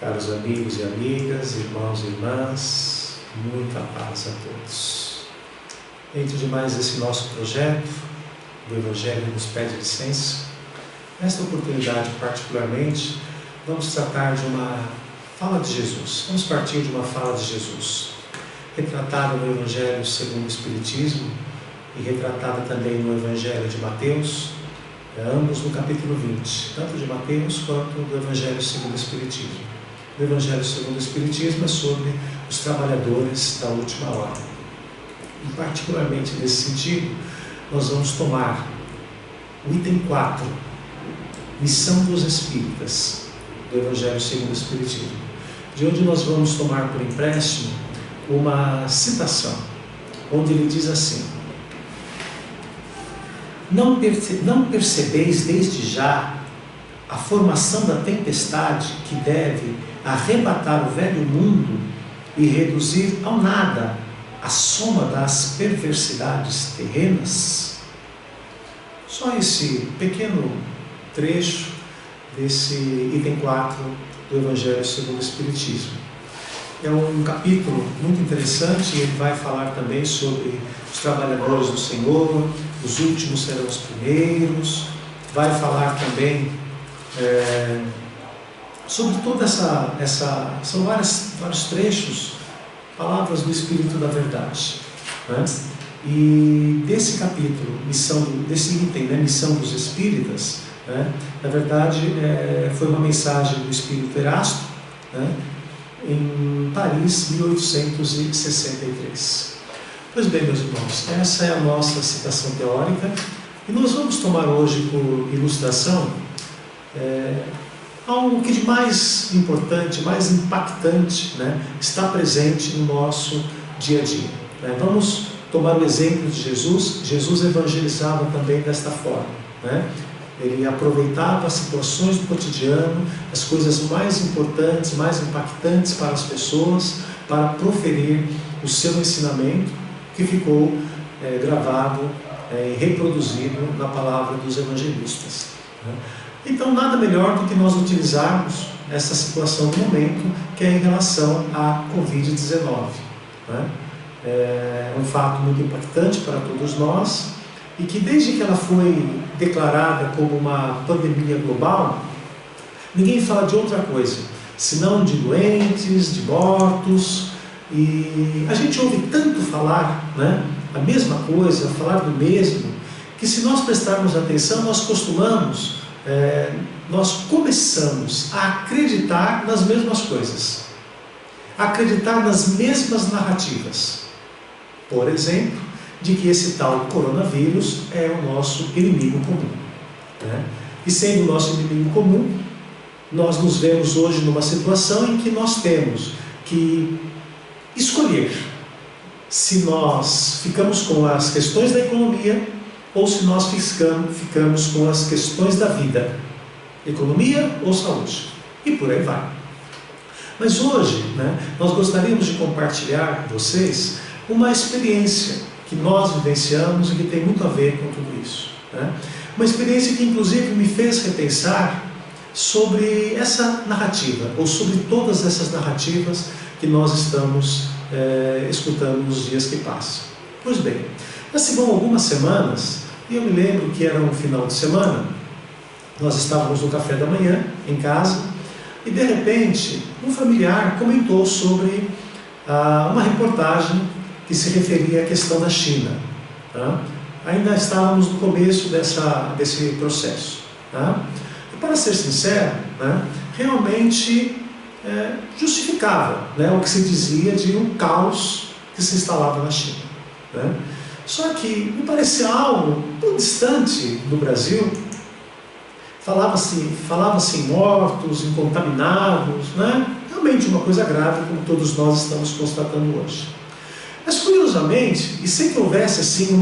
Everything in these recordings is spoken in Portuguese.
Caros amigos e amigas, irmãos e irmãs, muita paz a todos. Dentro de mais esse nosso projeto, do Evangelho nos pede licença, nesta oportunidade particularmente, vamos tratar de uma fala de Jesus. Vamos partir de uma fala de Jesus, retratada no Evangelho segundo o Espiritismo e retratada também no Evangelho de Mateus, ambos no capítulo 20, tanto de Mateus quanto do Evangelho segundo o Espiritismo. O Evangelho segundo o Espiritismo é sobre os trabalhadores da última hora. E particularmente nesse sentido, nós vamos tomar o item 4, Missão dos Espíritas, do Evangelho segundo o Espiritismo, de onde nós vamos tomar por empréstimo uma citação, onde ele diz assim: Não percebeis desde já a formação da tempestade que deve arrebatar o velho mundo e reduzir ao nada a soma das perversidades terrenas? Só esse pequeno trecho desse item 4 do Evangelho segundo o Espiritismo. É um capítulo muito interessante e ele vai falar também sobre os trabalhadores do Senhor, os últimos serão os primeiros, vai falar também sobre toda são vários trechos, palavras do Espírito da Verdade, né? E desse capítulo, desse item, né, Missão dos Espíritas, né, na verdade foi uma mensagem do Espírito Erasto, né, em Paris, 1863. Pois bem, meus irmãos, essa é a nossa citação teórica e nós vamos tomar hoje por ilustração algo que de mais importante, mais impactante, né, está presente no nosso dia a dia, né? Vamos tomar o exemplo de Jesus. Jesus evangelizava também desta forma, né? Ele aproveitava as situações do cotidiano, as coisas mais importantes, mais impactantes para as pessoas, para proferir o seu ensinamento, que ficou gravado e reproduzido na palavra dos evangelistas, né? Então, nada melhor do que nós utilizarmos essa situação do momento, que é em relação à Covid-19, né? É um fato muito impactante para todos nós e que desde que ela foi declarada como uma pandemia global, ninguém fala de outra coisa, senão de doentes, de mortos, e a gente ouve tanto falar, né, a mesma coisa, falar do mesmo, que se nós prestarmos atenção, nós começamos a acreditar nas mesmas coisas, a acreditar nas mesmas narrativas. Por exemplo, de que esse tal coronavírus é o nosso inimigo comum, né? E sendo o nosso inimigo comum, nós nos vemos hoje numa situação em que nós temos que escolher se nós ficamos com as questões da economia ou se nós ficamos com as questões da vida, economia ou saúde, e por aí vai. Mas hoje, né, nós gostaríamos de compartilhar com vocês uma experiência que nós vivenciamos e que tem muito a ver com tudo isso, né? Uma experiência que inclusive me fez repensar sobre essa narrativa, ou sobre todas essas narrativas que nós estamos escutando nos dias que passam. Pois bem, já se vão algumas semanas, e eu me lembro que era um final de semana, nós estávamos no café da manhã, em casa, e de repente, um familiar comentou sobre uma reportagem que se referia à questão da China, tá? Ainda estávamos no começo desse processo, tá? E para ser sincero, né, realmente justificava, né, o que se dizia de um caos que se instalava na China, né? Só que me parecia algo tão distante do Brasil. Falava-se em mortos, em contaminados, né? Realmente uma coisa grave, como todos nós estamos constatando hoje. Mas curiosamente, e sem que houvesse assim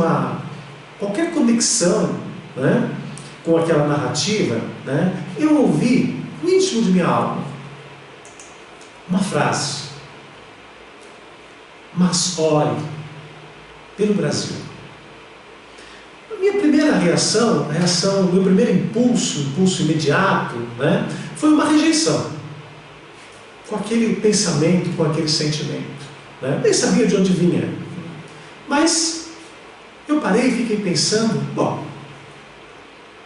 qualquer conexão, né, com aquela narrativa, né, eu ouvi no íntimo de minha alma uma frase: mas ore pelo Brasil. A minha primeira reação, o meu primeiro impulso imediato, né, foi uma rejeição. com aquele pensamento, com aquele sentimento, né? Nem sabia de onde vinha. Mas eu parei e fiquei pensando, bom,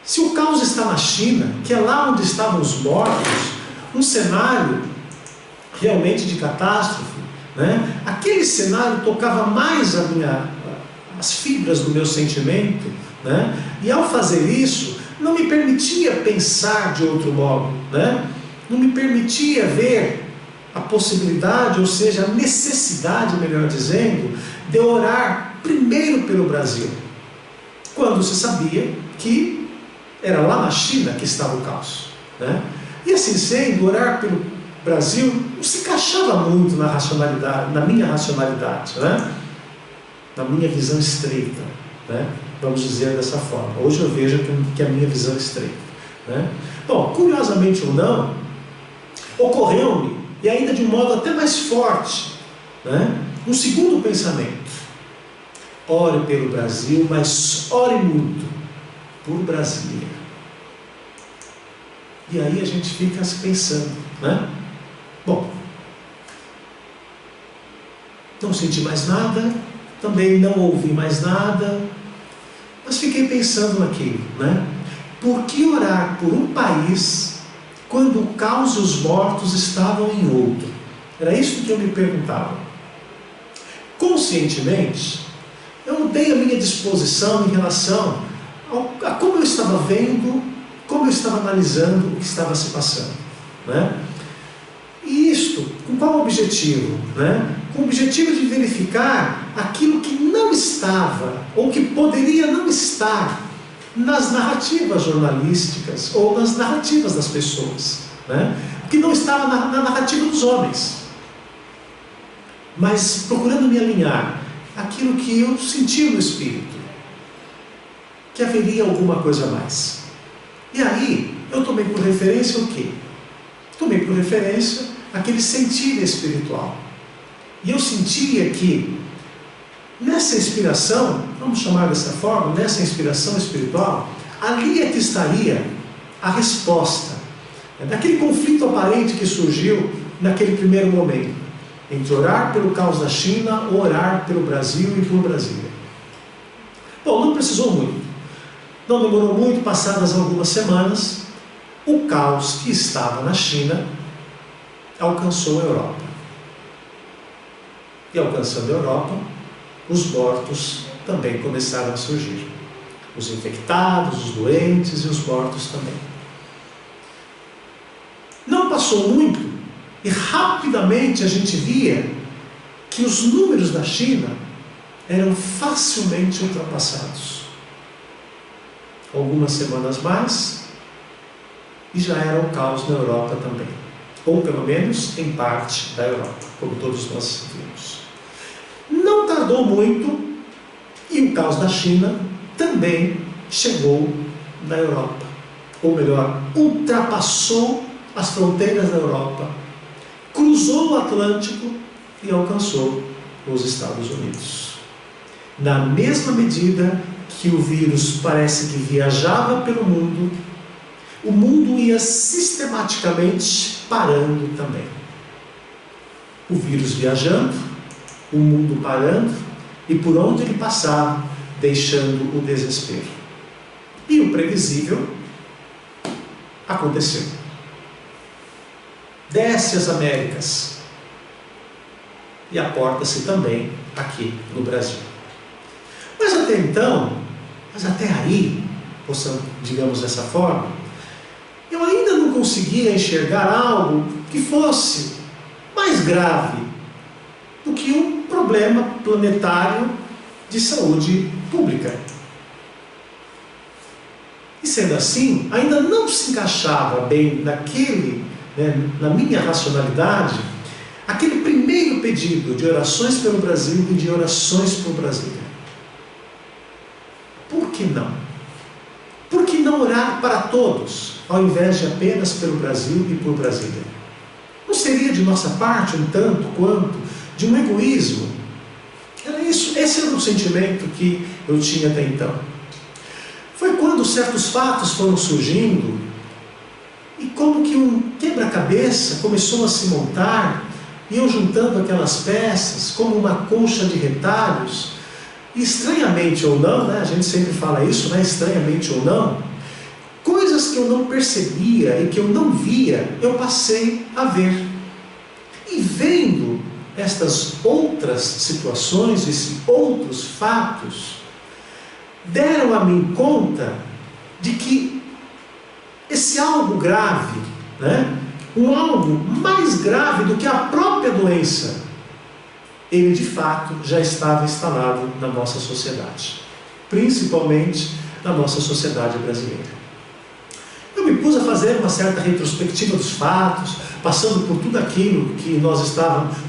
se o caos está na China, que é lá onde estavam os mortos, um cenário realmente de catástrofe, né? Aquele cenário tocava mais as fibras do meu sentimento, né? E ao fazer isso, não me permitia pensar de outro modo, né? Não me permitia ver a possibilidade, ou seja, a necessidade, melhor dizendo, de orar primeiro pelo Brasil, quando se sabia que era lá na China que estava o caos, né? E assim sendo, orar pelo Brasil não se encaixava muito na racionalidade, na minha racionalidade, né? Na minha visão estreita, né? Vamos dizer dessa forma. Hoje eu vejo que a minha visão é estreita, né? Bom, curiosamente ou não, ocorreu-me, e ainda de um modo até mais forte, né, um segundo pensamento: ore pelo Brasil, mas ore muito por Brasília. E aí a gente fica se pensando, né? Bom, não senti mais nada, também não ouvi mais nada, mas fiquei pensando naquilo, né? Por que orar por um país quando o caos e os mortos estavam em outro? Era isso que eu me perguntava. Conscientemente, eu mudei a minha disposição em relação a como eu estava vendo, como eu estava analisando o que estava se passando, né? E isto, com qual objetivo? Né? Com o objetivo de verificar aquilo que não estava, ou que poderia não estar, nas narrativas jornalísticas, ou nas narrativas das pessoas, né? Que não estava na narrativa dos homens, mas procurando me alinhar aquilo que eu senti no espírito, que haveria alguma coisa a mais. E aí, eu tomei por referência o quê? Tomei por referência aquele sentir espiritual. E eu sentia que, nessa inspiração, vamos chamar dessa forma, nessa inspiração espiritual, ali é que estaria a resposta daquele conflito aparente que surgiu naquele primeiro momento, entre orar pelo caos da China ou orar pelo Brasil e por Brasília. Bom, não precisou muito. Não demorou muito, passadas algumas semanas, o caos que estava na China alcançou a Europa. E alcançando a Europa, os mortos também começaram a surgir. Os infectados, os doentes e os mortos também. Não passou muito e rapidamente a gente via que os números da China eram facilmente ultrapassados. Algumas semanas mais e já era o caos na Europa também, ou pelo menos em parte da Europa, como todos nós vimos. Não tardou muito e o caos da China também chegou na Europa, ou melhor, ultrapassou as fronteiras da Europa, cruzou o Atlântico e alcançou os Estados Unidos. Na mesma medida que o vírus parece que viajava pelo mundo, o mundo ia sistematicamente parando também. O vírus viajando, o mundo parando, e por onde ele passava, deixando o desespero. E o previsível aconteceu. Desce as Américas e aporta-se também aqui no Brasil. Mas até então, mas até aí, digamos dessa forma, eu ainda não conseguia enxergar algo que fosse mais grave do que um problema planetário de saúde pública. E sendo assim, ainda não se encaixava bem na minha racionalidade, aquele primeiro pedido de orações pelo Brasil e de orações por Brasília. Por que não? Por que não orar para todos, ao invés de apenas pelo Brasil e por Brasília? Não seria de nossa parte um tanto quanto de um egoísmo? Era isso, esse era o sentimento que eu tinha até então. Foi quando certos fatos foram surgindo e como que um quebra-cabeça começou a se montar, e eu juntando aquelas peças como uma colcha de retalhos, e estranhamente ou não, né? A gente sempre fala isso, né? Estranhamente ou não, coisas que eu não percebia e que eu não via, eu passei a ver. E vendo estas outras situações, esses outros fatos, deram a mim conta de que esse algo grave, né, um algo mais grave do que a própria doença, ele de fato já estava instalado na nossa sociedade, principalmente na nossa sociedade brasileira. Eu me pus a fazer uma certa retrospectiva dos fatos, passando por tudo aquilo que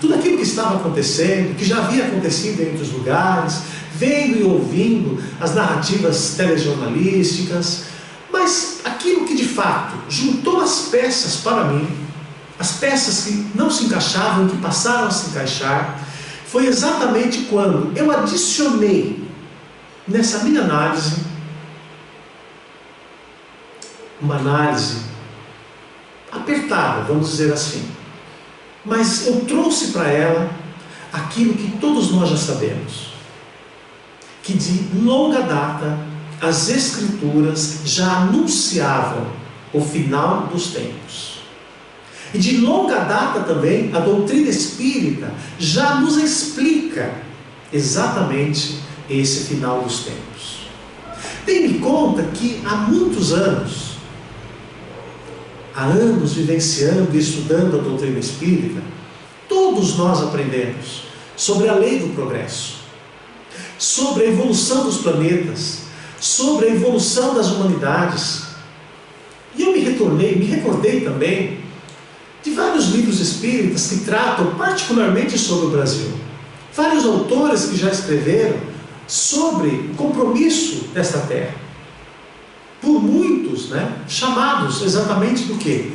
tudo aquilo que estava acontecendo, que já havia acontecido em outros lugares, vendo e ouvindo as narrativas telejornalísticas, mas aquilo que de fato juntou as peças para mim, as peças que não se encaixavam, que passaram a se encaixar, foi exatamente quando eu adicionei nessa minha análise, uma análise apertada, vamos dizer assim, mas eu trouxe para ela aquilo que todos nós já sabemos, que de longa data as Escrituras já anunciavam o final dos tempos. E de longa data também a doutrina espírita já nos explica exatamente esse final dos tempos. Tenha em conta que há muitos anos, vivenciando e estudando a doutrina espírita, todos nós aprendemos sobre a lei do progresso, sobre a evolução dos planetas, sobre a evolução das humanidades. E eu me recordei também de vários livros espíritas que tratam particularmente sobre o Brasil. Vários autores que já escreveram sobre o compromisso desta terra. Por muitos, né, chamados exatamente do quê?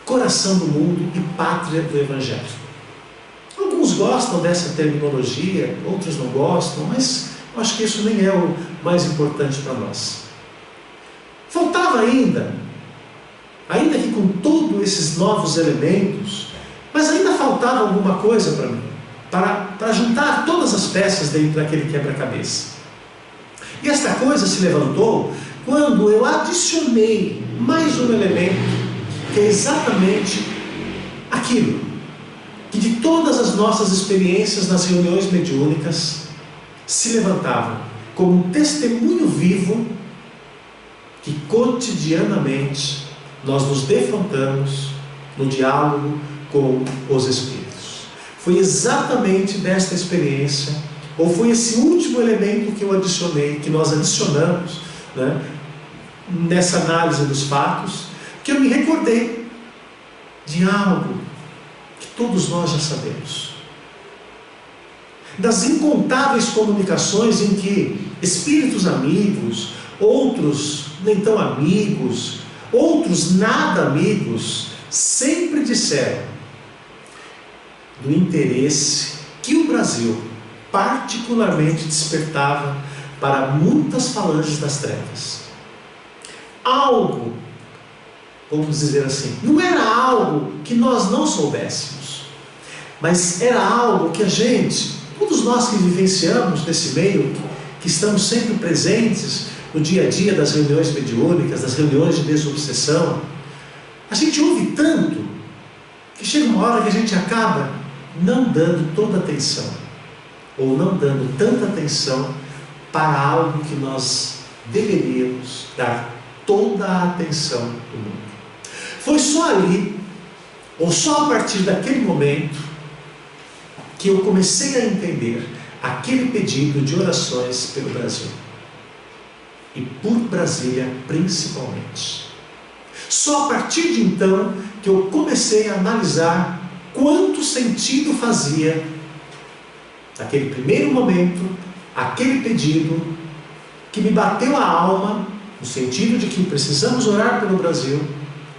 Coração do mundo e pátria do Evangelho. Alguns gostam dessa terminologia, outros não gostam, mas eu acho que isso nem é o mais importante para nós. Faltava ainda que com todos esses novos elementos, mas ainda faltava alguma coisa para mim, para juntar todas as peças dentro daquele quebra-cabeça. E esta coisa se levantou quando eu adicionei mais um elemento, que é exatamente aquilo que de todas as nossas experiências nas reuniões mediúnicas se levantavam como um testemunho vivo que cotidianamente nós nos defrontamos no diálogo com os Espíritos. Foi exatamente desta experiência, ou foi esse último elemento que eu adicionei, que nós adicionamos, né, nessa análise dos fatos, que eu me recordei de algo que todos nós já sabemos. Das incontáveis comunicações em que espíritos amigos, outros nem tão amigos, outros nada amigos, sempre disseram do interesse que o Brasil particularmente despertava para muitas falanges das trevas. Algo, vamos dizer assim, não era algo que nós não soubéssemos, mas era algo que todos nós que vivenciamos nesse meio, que estamos sempre presentes no dia a dia das reuniões mediúnicas, das reuniões de desobsessão, a gente ouve tanto, que chega uma hora que a gente acaba não dando toda a atenção, ou não dando tanta atenção para algo que nós deveríamos dar toda a atenção do mundo. Foi só ali, ou só a partir daquele momento, que eu comecei a entender aquele pedido de orações pelo Brasil. E por Brasília principalmente. Só a partir de então que eu comecei a analisar quanto sentido fazia, naquele primeiro momento, aquele pedido que me bateu a alma, no sentido de que precisamos orar pelo Brasil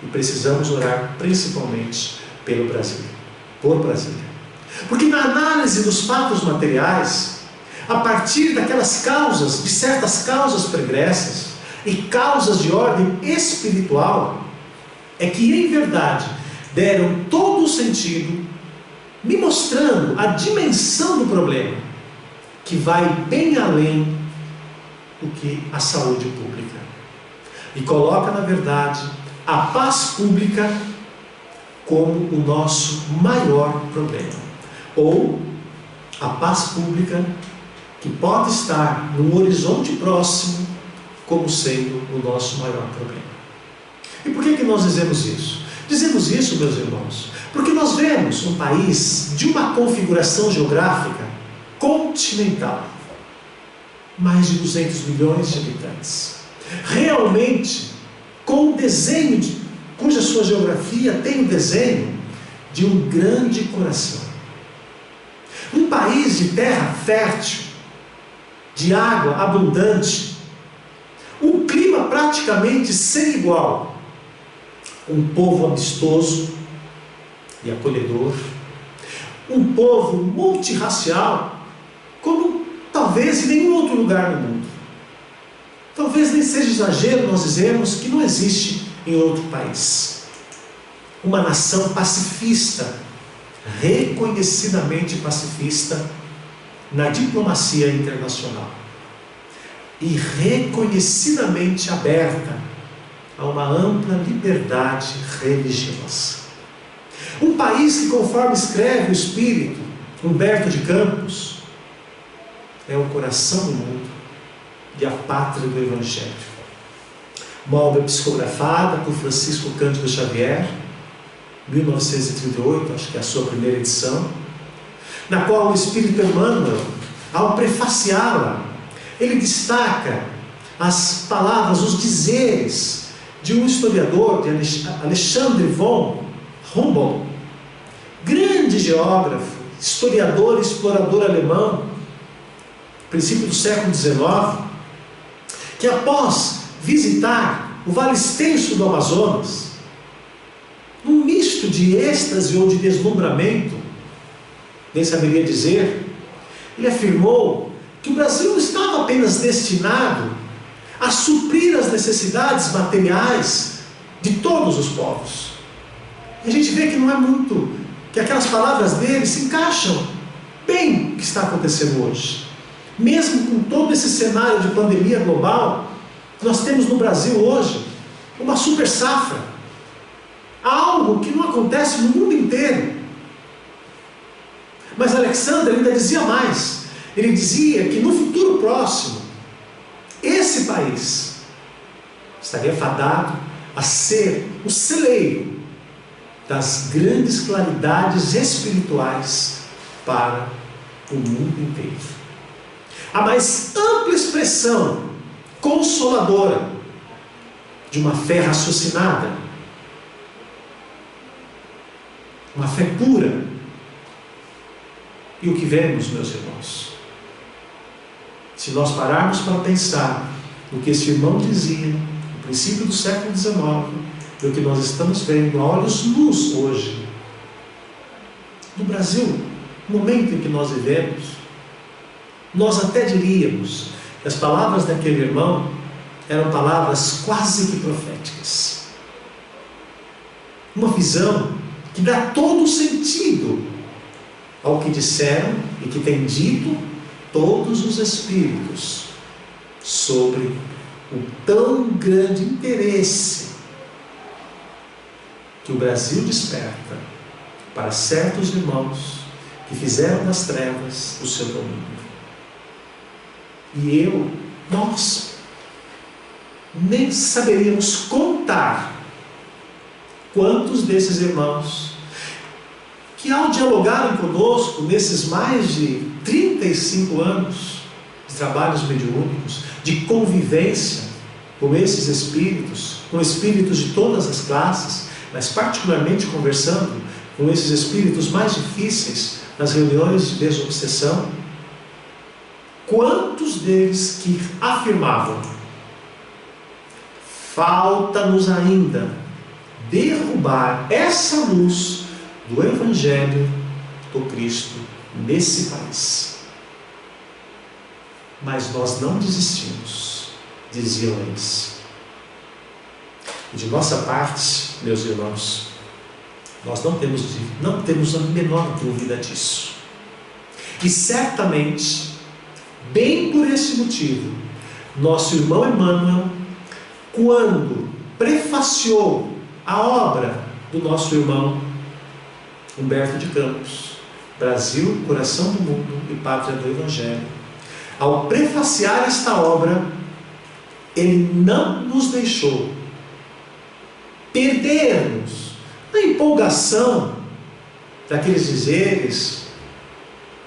e precisamos orar principalmente pelo Brasil, por Brasília. Porque na análise dos fatos materiais, a partir daquelas causas, de certas causas pregressas e causas de ordem espiritual, é que em verdade deram todo o sentido, me mostrando a dimensão do problema, que vai bem além do que a saúde pública. E coloca, na verdade, a paz pública como o nosso maior problema. Ou a paz pública que pode estar no horizonte próximo como sendo o nosso maior problema. E por que nós dizemos isso? Dizemos isso, meus irmãos, porque nós vemos um país de uma configuração geográfica continental. Mais de 200 milhões de habitantes. Realmente, com um desenho, cuja sua geografia tem o desenho de um grande coração. Um país de terra fértil, de água abundante, um clima praticamente sem igual, um povo amistoso e acolhedor, um povo multirracial, como talvez em nenhum outro lugar no mundo. Talvez nem seja exagero nós dizermos que não existe em outro país. Uma nação pacifista, reconhecidamente pacifista na diplomacia internacional e reconhecidamente aberta a uma ampla liberdade religiosa. Um país que, conforme escreve o espírito Humberto de Campos, é o coração do mundo e a pátria do Evangelho. Uma obra psicografada por Francisco Cândido Xavier, 1938, acho que é a sua primeira edição, na qual o Espírito Emmanuel, ao prefaciá-la, ele destaca as palavras, os dizeres de um historiador, de Alexandre von Humboldt, grande geógrafo, historiador e explorador alemão, princípio do século XIX, que após visitar o vale extenso do Amazonas, num misto de êxtase ou de deslumbramento, nem saberia dizer, ele afirmou que o Brasil não estava apenas destinado a suprir as necessidades materiais de todos os povos. E a gente vê que não é muito, que aquelas palavras dele se encaixam bem no que está acontecendo hoje. Mesmo com todo esse cenário de pandemia global, nós temos no Brasil hoje uma super safra, algo que não acontece no mundo inteiro. Mas Alexandre ainda dizia mais. Ele dizia que no futuro próximo, esse país estaria fadado a ser o celeiro das grandes claridades espirituais para o mundo inteiro. A mais ampla expressão consoladora de uma fé raciocinada, uma fé pura. E o que vemos, meus irmãos? Se nós pararmos para pensar no que esse irmão dizia no princípio do século XIX, e o que nós estamos vendo a olhos nus hoje, no Brasil, no momento em que nós vivemos, nós até diríamos que as palavras daquele irmão eram palavras quase que proféticas. Uma visão que dá todo o sentido ao que disseram e que tem dito todos os espíritos sobre o tão grande interesse que o Brasil desperta para certos irmãos que fizeram das trevas o seu domínio. E nós nem saberíamos contar quantos desses irmãos que, ao dialogarem conosco nesses mais de 35 anos de trabalhos mediúnicos, de convivência com esses espíritos, com espíritos de todas as classes, mas particularmente conversando com esses espíritos mais difíceis nas reuniões de desobsessão, quantos deles que afirmavam: falta-nos ainda derrubar essa luz do Evangelho do Cristo nesse país. Mas nós não desistimos, diziam eles. E de nossa parte, meus irmãos, Nós não temos a menor dúvida disso. E certamente, bem por esse motivo, nosso irmão Emmanuel, quando prefaciou a obra do nosso irmão Humberto de Campos, Brasil, Coração do Mundo e Pátria do Evangelho, ao prefaciar esta obra, ele não nos deixou perdermos na empolgação daqueles dizeres,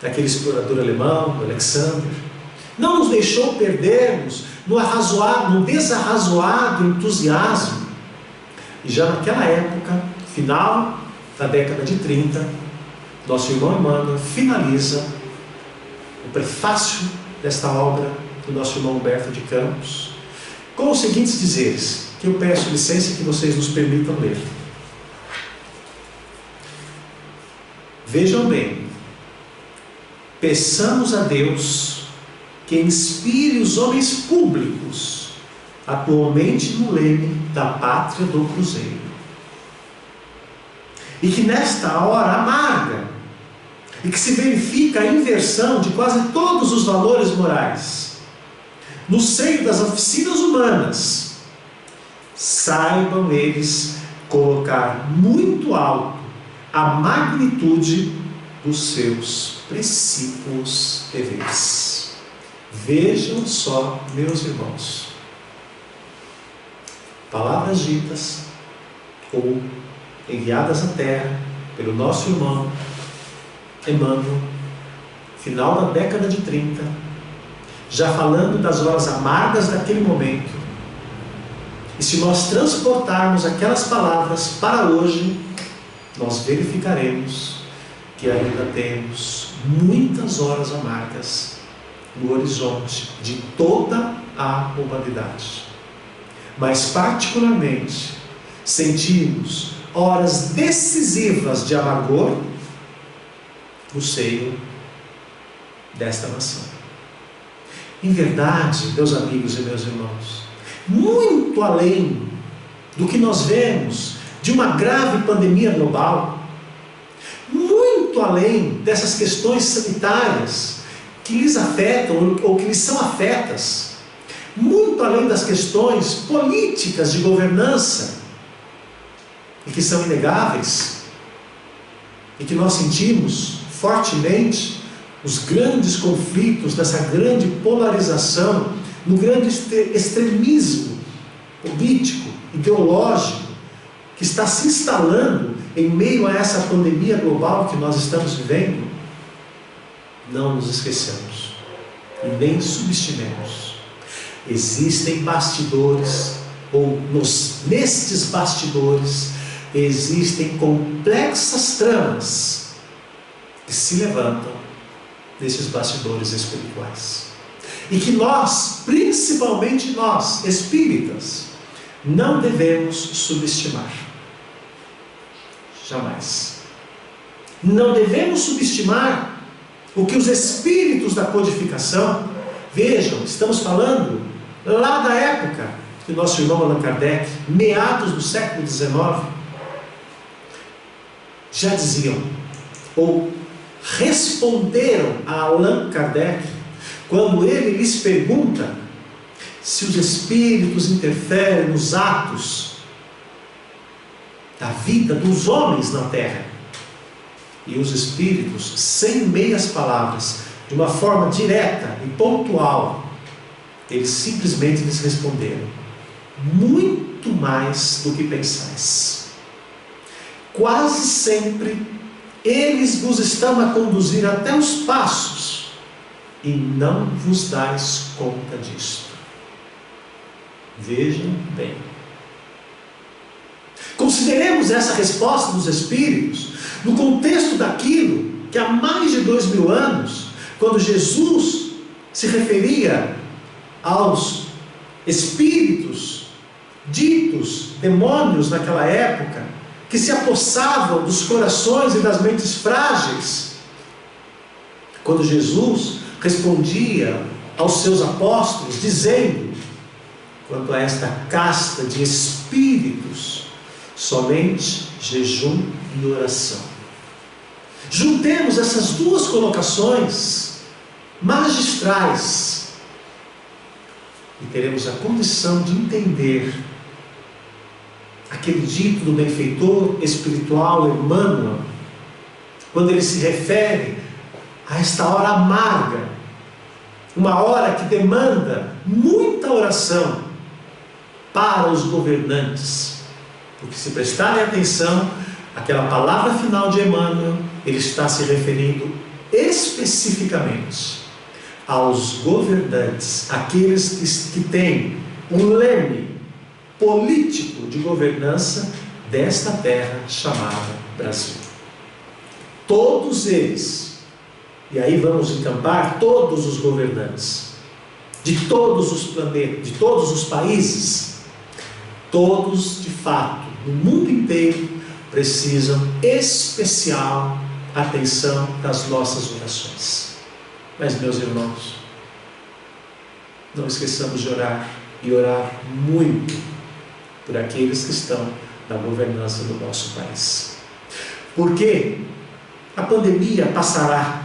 daquele explorador alemão, do Alexander. Não nos deixou perdermos no desarrazoado entusiasmo. E já naquela época, final da década de 30, nosso irmão Emmanuel finaliza o prefácio desta obra do nosso irmão Humberto de Campos com os seguintes dizeres, que eu peço licença que vocês nos permitam ler. Vejam bem, peçamos a Deus que inspire os homens públicos atualmente no leme da pátria do Cruzeiro, e que nesta hora amarga, e que se verifica a inversão de quase todos os valores morais no seio das oficinas humanas, saibam eles colocar muito alto a magnitude dos seus precípios deveres. Vejam só, meus irmãos, palavras ditas ou enviadas à terra pelo nosso irmão Emmanuel, final da década de 30, já falando das horas amargas daquele momento. E se nós transportarmos aquelas palavras para hoje, nós verificaremos que ainda temos muitas horas amargas no horizonte de toda a humanidade. Mas particularmente sentimos horas decisivas de amargor no seio desta nação. Em verdade, meus amigos e meus irmãos, muito além do que nós vemos de uma grave pandemia global, muito além dessas questões sanitárias que lhes afetam ou que lhes são afetas, muito além das questões políticas de governança, e que são inegáveis, e que nós sentimos fortemente os grandes conflitos dessa grande polarização, no grande extremismo político, ideológico, que está se instalando em meio a essa pandemia global que nós estamos vivendo. Não nos esqueçamos e nem subestimemos. Existem bastidores, ou nestes bastidores existem complexas tramas que se levantam desses bastidores espirituais, e que nós, principalmente nós, espíritas, não devemos subestimar. Jamais. Não devemos subestimar o que os espíritos da codificação, vejam, estamos falando lá da época que nosso irmão Allan Kardec, meados do século XIX, já diziam, ou responderam a Allan Kardec, quando ele lhes pergunta se os espíritos interferem nos atos da vida dos homens na terra. E os espíritos, sem meias palavras, de uma forma direta e pontual, eles simplesmente lhes responderam: muito mais do que pensais. Quase sempre eles vos estão a conduzir até os passos e não vos dais conta disto. Vejam bem. Consideremos essa resposta dos espíritos no contexto daquilo que há mais de 2000 anos, quando Jesus se referia aos espíritos ditos demônios naquela época, que se apossavam dos corações e das mentes frágeis, quando Jesus respondia aos seus apóstolos dizendo: quanto a esta casta de espíritos, somente jejum e oração. Juntemos essas duas colocações magistrais e teremos a condição de entender aquele dito do benfeitor espiritual Emmanuel, quando ele se refere a esta hora amarga, uma hora que demanda muita oração para os governantes, porque se prestarem atenção, aquela palavra final de Emmanuel, ele está se referindo especificamente aos governantes, aqueles que têm um leme político de governança desta terra chamada Brasil. Todos eles, e aí vamos encampar todos os governantes de todos os planetas, de todos os países, todos de fato, no mundo inteiro, precisam especial atenção das nossas orações. Mas, meus irmãos, não esqueçamos de orar, e orar muito por aqueles que estão na governança do nosso país. Porque a pandemia passará,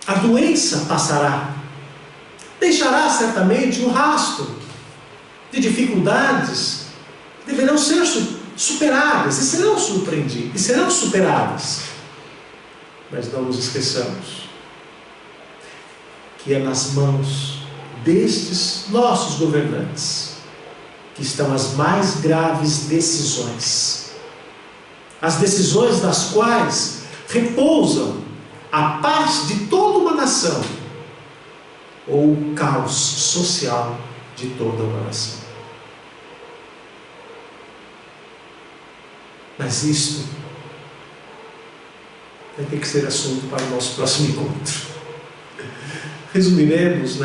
a doença passará, deixará certamente um rastro de dificuldades que deverão ser superadas e serão surpreendidas e serão superadas. Mas não nos esqueçamos que é nas mãos destes nossos governantes que estão as mais graves decisões, as decisões das quais repousam a paz de toda uma nação ou o caos social de toda uma nação. Mas isto vai ter que ser assunto para o nosso próximo encontro. Resumiremos,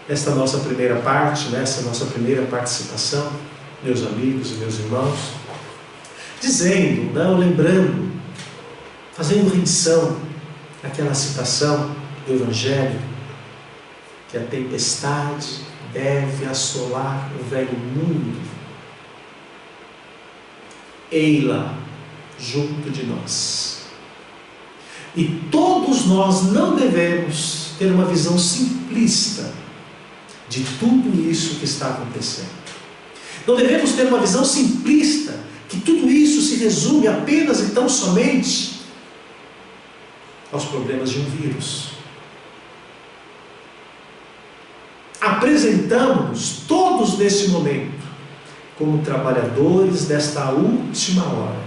esta nossa primeira parte, essa nossa primeira participação, meus amigos e meus irmãos, dizendo, lembrando, fazendo menção àquela citação do Evangelho, que a tempestade deve assolar o velho mundo, ei-la junto de nós. E todos nós não devemos ter uma visão simplista de tudo isso que está acontecendo. Não devemos ter uma visão simplista que tudo isso se resume apenas e tão somente aos problemas de um vírus. Apresentamos-nos todos neste momento como trabalhadores desta última hora.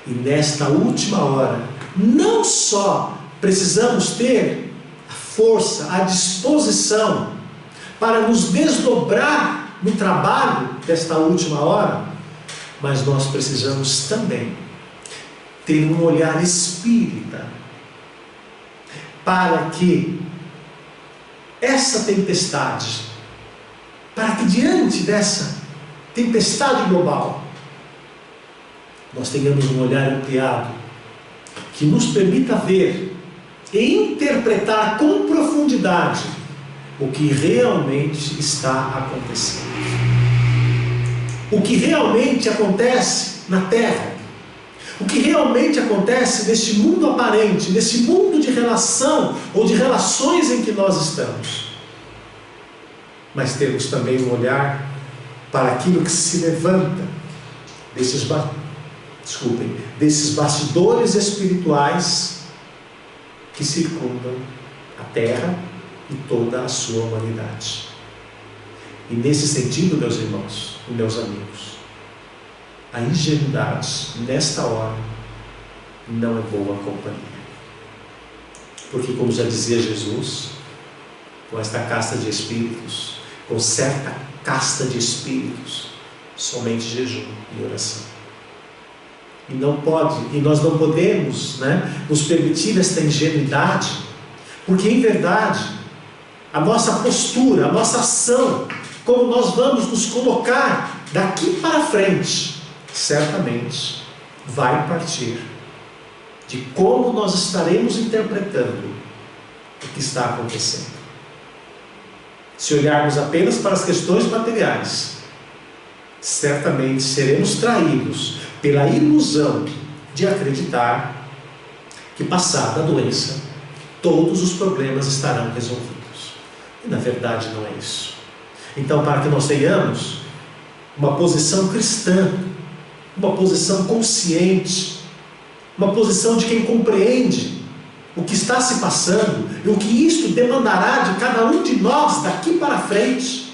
E nesta última hora, não só precisamos ter a força, a disposição para nos desdobrar no trabalho desta última hora, mas nós precisamos também ter um olhar espírita para que essa tempestade, para que diante dessa tempestade global, nós tenhamos um olhar ampliado, que nos permita ver e interpretar com profundidade o que realmente está acontecendo. O que realmente acontece na Terra. O que realmente acontece neste mundo aparente, nesse mundo de relação ou de relações em que nós estamos. Mas temos também um olhar para aquilo que se levanta desses bastidores espirituais que circundam a Terra e toda a sua humanidade. E nesse sentido, meus irmãos e meus amigos, a ingenuidade nesta hora não é boa companhia. Porque, como já dizia Jesus, com esta casta de espíritos, com certa casta de espíritos, somente jejum e oração. E nós não podemos nos permitir esta ingenuidade, porque em verdade a nossa postura, a nossa ação, como nós vamos nos colocar daqui para frente, certamente vai partir de como nós estaremos interpretando o que está acontecendo. Se olharmos apenas para as questões materiais, certamente seremos traídos pela ilusão de acreditar que, passada a doença, todos os problemas estarão resolvidos. E na verdade não é isso. Então, para que nós tenhamos uma posição cristã, uma posição consciente, uma posição de quem compreende o que está se passando e o que isto demandará de cada um de nós daqui para frente,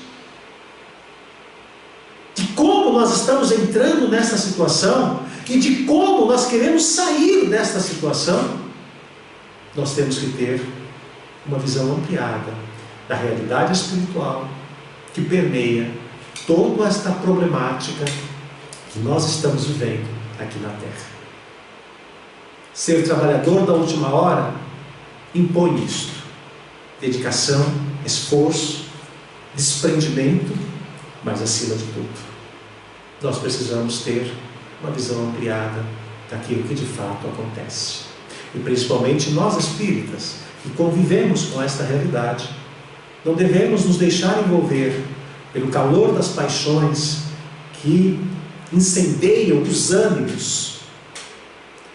de como nós estamos entrando nessa situação e de como nós queremos sair desta situação, nós temos que ter uma visão ampliada da realidade espiritual que permeia toda esta problemática que nós estamos vivendo aqui na Terra. Ser trabalhador da última hora impõe isto: dedicação, esforço, desprendimento, mas acima de tudo, nós precisamos ter uma visão ampliada daquilo que de fato acontece. E principalmente nós espíritas, que convivemos com esta realidade, não devemos nos deixar envolver pelo calor das paixões que incendeiam os ânimos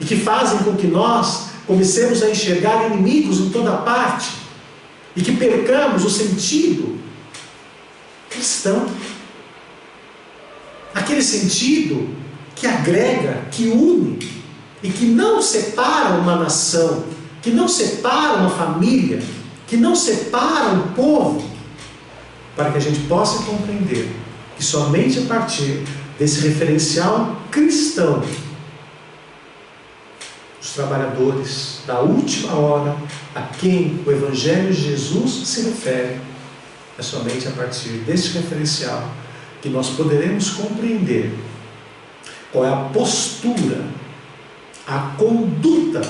e que fazem com que nós comecemos a enxergar inimigos em toda parte e que percamos o sentido cristão, aquele sentido que agrega, que une e que não separa uma nação, que não separa uma família, que não separa um povo, para que a gente possa compreender que somente a partir desse referencial cristão, os trabalhadores da última hora, a quem o Evangelho de Jesus se refere, é somente a partir desse referencial que nós poderemos compreender qual é a postura, a conduta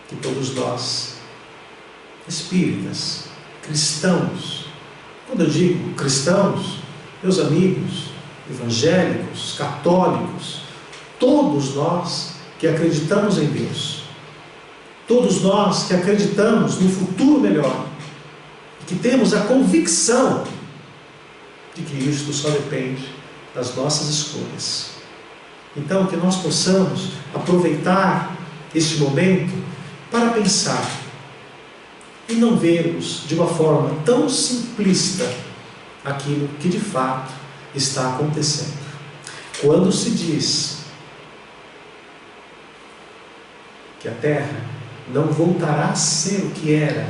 que todos nós, espíritas, cristãos, quando eu digo cristãos, meus amigos, evangélicos, católicos, todos nós que acreditamos em Deus, todos nós que acreditamos no futuro melhor, que temos a convicção de que isto só depende das nossas escolhas. Então, que nós possamos aproveitar este momento para pensar e não vermos de uma forma tão simplista aquilo que de fato está acontecendo. Quando se diz que a Terra não voltará a ser o que era,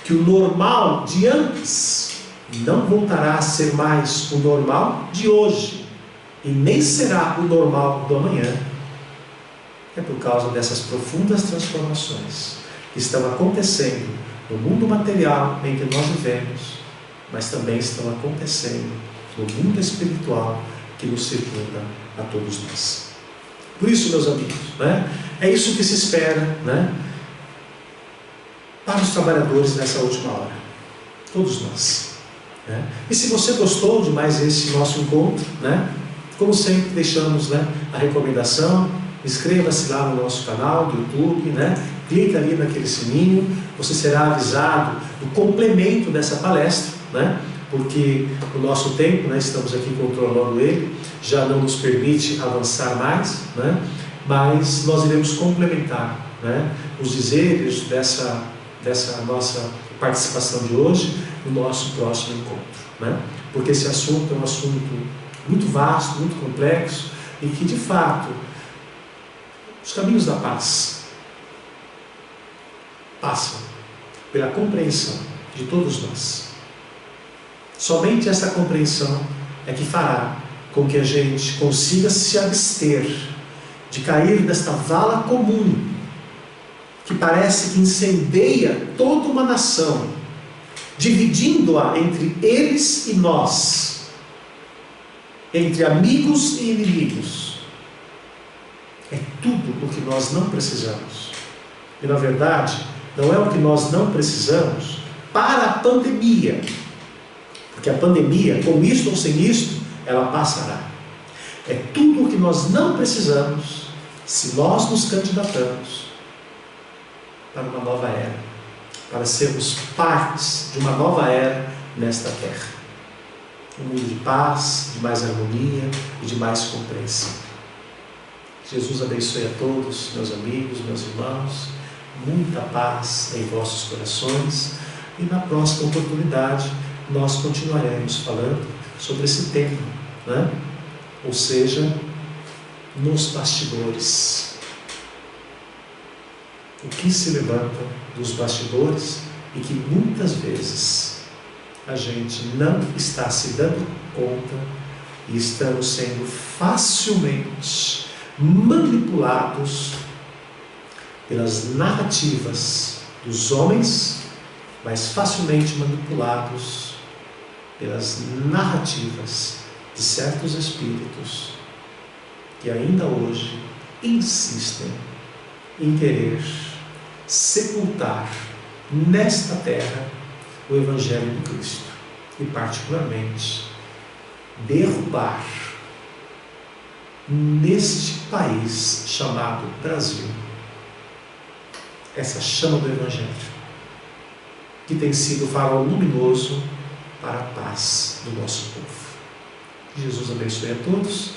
que o normal de antes não voltará a ser mais o normal de hoje, e nem será o normal do amanhã, é por causa dessas profundas transformações que estão acontecendo no mundo material em que nós vivemos, mas também estão acontecendo no mundo espiritual que nos circunda a todos nós. Por isso, meus amigos, é isso que se espera, para os trabalhadores nessa última hora, todos nós. E se você gostou de mais esse nosso encontro, como sempre deixamos a recomendação, inscreva-se lá no nosso canal do YouTube, clica ali naquele sininho, você será avisado do complemento dessa palestra, porque o nosso tempo, estamos aqui controlando ele, já não nos permite avançar mais, mas nós iremos complementar os dizeres dessa nossa participação de hoje no nosso próximo encontro, porque esse assunto é um assunto muito vasto, muito complexo, e que de fato os caminhos da paz passam pela compreensão de todos nós. Somente essa compreensão é que fará com que a gente consiga se abster de cair nesta vala comum que parece que incendeia toda uma nação, dividindo-a entre eles e nós, entre amigos e inimigos. É tudo o que nós não precisamos. E na verdade, não é o que nós não precisamos para a pandemia, porque a pandemia, com isto ou sem isto, ela passará. É tudo o que nós não precisamos se nós nos candidatamos para uma nova era, para sermos partes de uma nova era nesta terra. Um mundo de paz, de mais harmonia e de mais compreensão. Jesus abençoe a todos, meus amigos, meus irmãos. Muita paz em vossos corações. E na próxima oportunidade nós continuaremos falando sobre esse tema, né? Ou seja, nos bastidores. O que se levanta dos bastidores e que muitas vezes a gente não está se dando conta e estamos sendo facilmente manipulados pelas narrativas dos homens, mas facilmente manipulados pelas narrativas de certos espíritos que ainda hoje insistem em querer sepultar nesta terra o Evangelho de Cristo e particularmente derrubar neste país chamado Brasil essa chama do Evangelho que tem sido o farol luminoso para a paz do nosso povo. Jesus abençoe a todos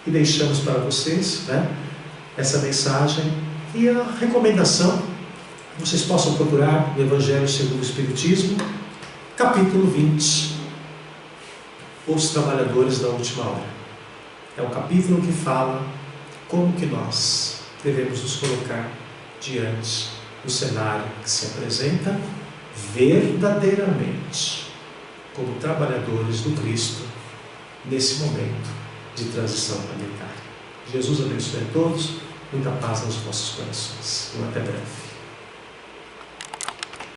e deixamos para vocês, né, essa mensagem e a recomendação que vocês possam procurar no Evangelho segundo o Espiritismo, capítulo 20, Os Trabalhadores da Última Hora. É um capítulo que fala como que nós devemos nos colocar diante do cenário que se apresenta verdadeiramente como trabalhadores do Cristo nesse momento de transição planetária. Jesus abençoe a todos, muita paz nos vossos corações. Até breve.